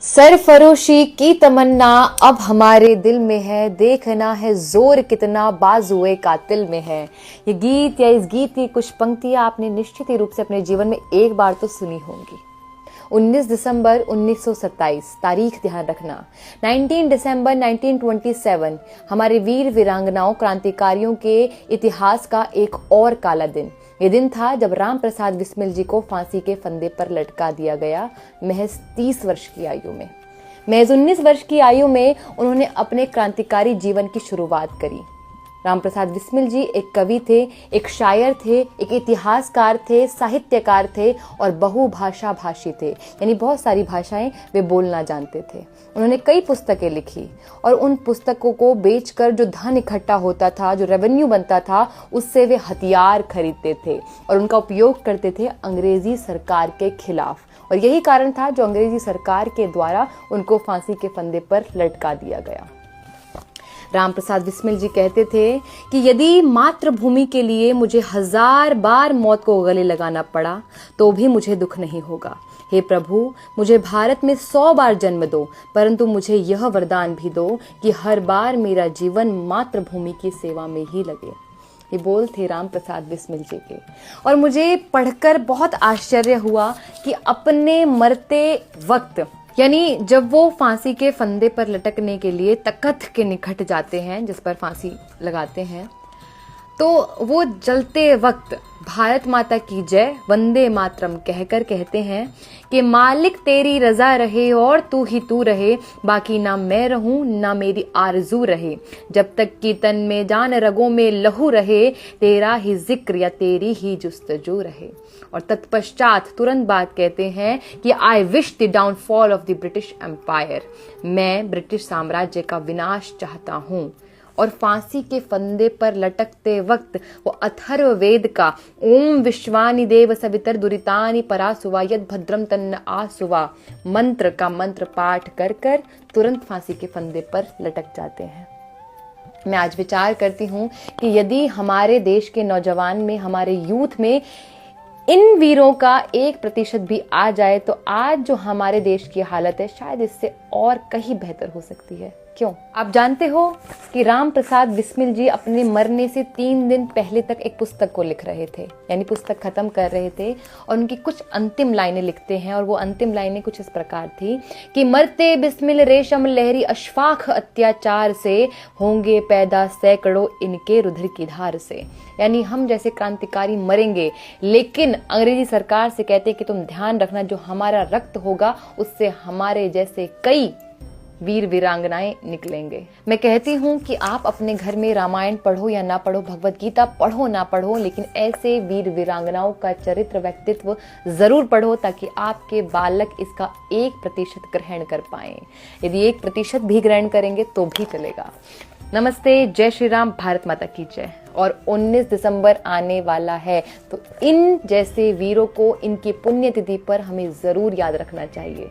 सरफरोशी की तमन्ना अब हमारे दिल में है, देखना है जोर कितना बाजुए कातिल में है। ये गीत या इस गीत की कुछ पंक्तियां आपने निश्चित ही रूप से अपने जीवन में एक बार तो सुनी होंगी। 19 दिसंबर 1927 तारीख ध्यान रखना। 19 दिसंबर 1927 हमारे वीर वीरांगनाओं क्रांतिकारियों के इतिहास का एक और काला दिन। ये दिन था जब राम प्रसाद बिस्मिल जी को फांसी के फंदे पर लटका दिया गया, महज 30 वर्ष की आयु में। महज 19 वर्ष की आयु में उन्होंने अपने क्रांतिकारी जीवन की शुरुआत करी। राम प्रसाद बिस्मिल जी एक कवि थे, एक शायर थे, एक इतिहासकार थे, साहित्यकार थे और बहुभाषा भाषी थे, यानी बहुत सारी भाषाएं वे बोलना जानते थे। उन्होंने कई पुस्तकें लिखी और उन पुस्तकों को बेचकर जो धन इकट्ठा होता था, जो रेवेन्यू बनता था, उससे वे हथियार खरीदते थे और उनका उपयोग करते थे अंग्रेजी सरकार के खिलाफ। और यही कारण था जो अंग्रेजी सरकार के द्वारा उनको फांसी के फंदे पर लटका दिया गया। राम प्रसाद बिस्मिल जी कहते थे कि यदि मातृभूमि के लिए मुझे 1000 बार मौत को गले लगाना पड़ा तो भी मुझे दुख नहीं होगा। हे प्रभु, मुझे भारत में 100 बार जन्म दो, परंतु मुझे यह वरदान भी दो कि हर बार मेरा जीवन मातृभूमि की सेवा में ही लगे। ये बोल थे राम प्रसाद बिस्मिल जी के। और मुझे पढ़कर बहुत आश्चर्य हुआ कि अपने मरते वक्त, यानी जब वो फांसी के फंदे पर लटकने के लिए तख्त के निकट जाते हैं, जिस पर फांसी लगाते हैं, तो वो जलते वक्त भारत माता की जय वंदे मातरम कहकर कहते हैं कि मालिक तेरी रजा रहे और तू ही तू रहे, बाकी ना मैं रहूं ना मेरी आरजू रहे, जब तक कि तन में जान रगों में लहू रहे, तेरा ही जिक्र या तेरी ही जुस्तजू रहे। और तत्पश्चात तुरंत बाद कहते हैं कि I wish the downfall of the British Empire, मैं ब्रिटिश साम्राज्य का विनाश चाहता हूं। और फांसी के फंदे पर लटकते वक्त वो अथर्ववेद का ओम विश्वानि देव सवितर दुरितानि परासुवा यद भद्रम तन्न आसुवा मंत्र का मंत्र पाठ कर कर तुरंत फांसी के फंदे पर लटक जाते हैं। मैं आज विचार करती हूँ कि यदि हमारे देश के नौजवान में, हमारे यूथ में इन वीरों का 1% भी आ जाए तो आज जो हमारे देश की हालत है शायद इससे और कहीं बेहतर हो सकती है। क्यों? आप जानते हो कि राम प्रसाद बिस्मिल जी अपने मरने से 3 दिन पहले तक एक पुस्तक को लिख रहे थे, यानी पुस्तक खत्म कर रहे थे, और उनकी कुछ अंतिम लाइनें लिखते हैं। और वो अंतिम लाइनें कुछ इस प्रकार थी कि मरते बिस्मिल रेशम लहरी अशफाक अत्याचार से, होंगे पैदा सैकड़ों इनके रुधिर की धार से। यानी हम जैसे क्रांतिकारी मरेंगे, लेकिन अंग्रेजी सरकार से कहते कि तुम ध्यान रखना, जो हमारा रक्त होगा उससे हमारे जैसे कई वीर वीरांगनाएं निकलेंगे। मैं कहती हूँ कि आप अपने घर में रामायण पढ़ो या ना पढ़ो, भगवत गीता पढ़ो ना पढ़ो, लेकिन ऐसे वीर वीरांगनाओं का चरित्र व्यक्तित्व जरूर पढ़ो, ताकि आपके बालक इसका 1% ग्रहण कर पाए। यदि 1% भी ग्रहण करेंगे तो भी चलेगा। नमस्ते, जय श्री राम, भारत माता की जय। और 19 दिसंबर आने वाला है, तो इन जैसे वीरों को इनकी पुण्यतिथि पर हमें जरूर याद रखना चाहिए।